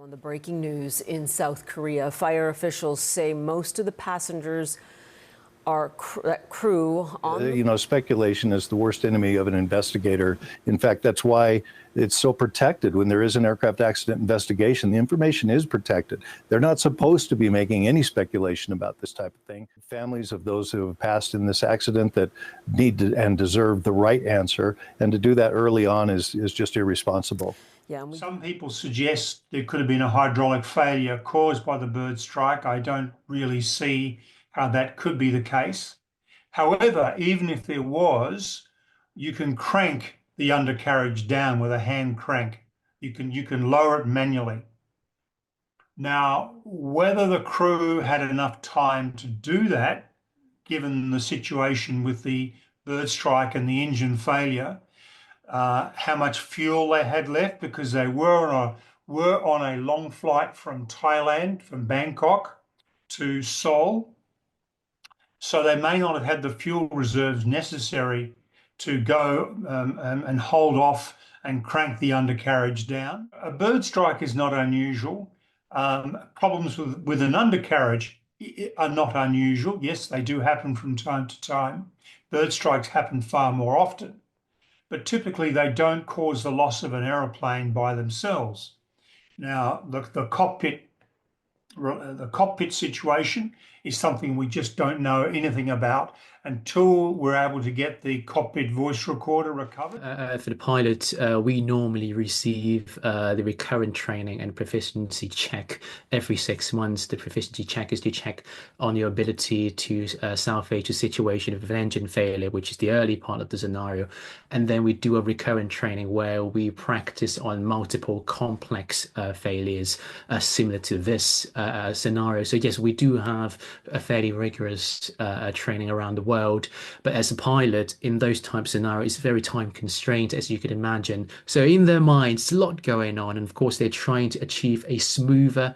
On the breaking news in South Korea, fire officials say most of the passengers are crew on speculation is the worst enemy of an investigator. In fact, that's why it's so protected. When there is an aircraft accident investigation, the information is protected. They're not supposed to be making any speculation about this type of thing. Families of those who have passed in this accident that need to and deserve the right answer, and to do that early on is just irresponsible. Yeah, some people suggest there could have been a hydraulic failure caused by the bird strike. I don't really see how that could be the case. However, even if there was, you can crank the undercarriage down with a hand crank. You can lower it manually. Now, whether the crew had enough time to do that, given the situation with the bird strike and the engine failure, how much fuel they had left, because they were on a long flight from Thailand, from Bangkok to Seoul. So they may not have had the fuel reserves necessary to go and hold off and crank the undercarriage down. A bird strike is not unusual. Problems with an undercarriage are not unusual. Yes, they do happen from time to time. Bird strikes happen far more often, but typically they don't cause the loss of an aeroplane by themselves. Now, the cockpit situation is something we just don't know anything about until we're able to get the cockpit voice recorder recovered. For the pilot, we normally receive the recurrent training and proficiency check every 6 months. The proficiency check is to check on your ability to salvage a situation of an engine failure, which is the early part of the scenario. And then we do a recurrent training where we practice on multiple complex failures similar to this scenario. So yes, we do have a fairly rigorous training around the world, but as a pilot in those type of scenarios, it's very time constrained, as you could imagine. So in their minds, a lot going on, and of course they're trying to achieve a smoother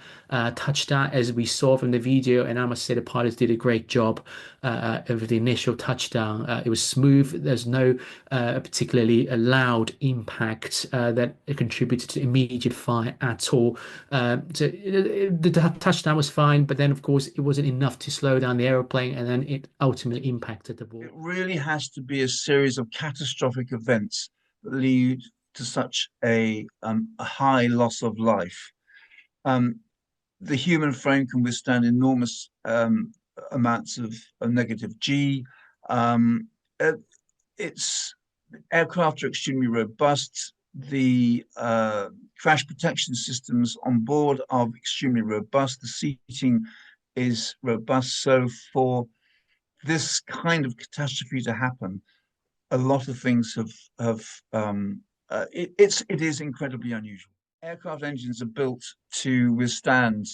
touchdown, as we saw from the video. And I must say the pilots did a great job of the initial touchdown. It was smooth. There's no particularly loud impact that contributed to immediate fire at all. So the touchdown was fine, but then of course it wasn't enough to slow down the aeroplane, and then it ultimately impacted the ball. It really has to be a series of catastrophic events that lead to such a high loss of life. The human frame can withstand enormous amounts of negative G. Aircraft are extremely robust. The crash protection systems on board are extremely robust. The seating is robust. So for this kind of catastrophe to happen, a lot of things it is incredibly unusual. Aircraft engines are built to withstand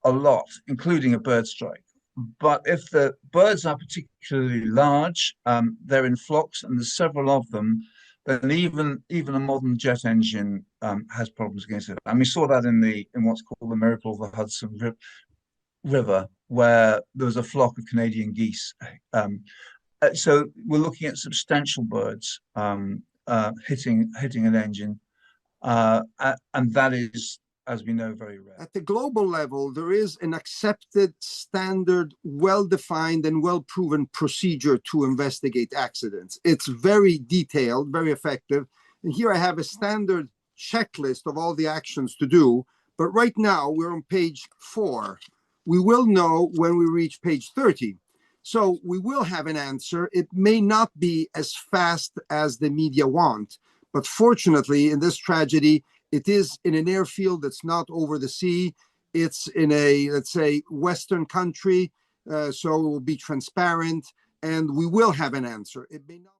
a lot, including a bird strike. But if the birds are particularly large, they're in flocks, and there's several of them, then even a modern jet engine has problems against it. And we saw that in what's called the Miracle of the Hudson River, where there was a flock of Canadian geese. So we're looking at substantial birds hitting an engine, and that is, as we know, very rare. At the global level, there is an accepted, standard, well-defined and well-proven procedure to investigate accidents. It's very detailed, very effective. And here I have a standard checklist of all the actions to do. But right now, we're on page 4. We will know when we reach page 30. So we will have an answer. It may not be as fast as the media want, but fortunately, in this tragedy, it is in an airfield that's not over the sea. It's in a, let's say, Western country, so it will be transparent, and we will have an answer. It may not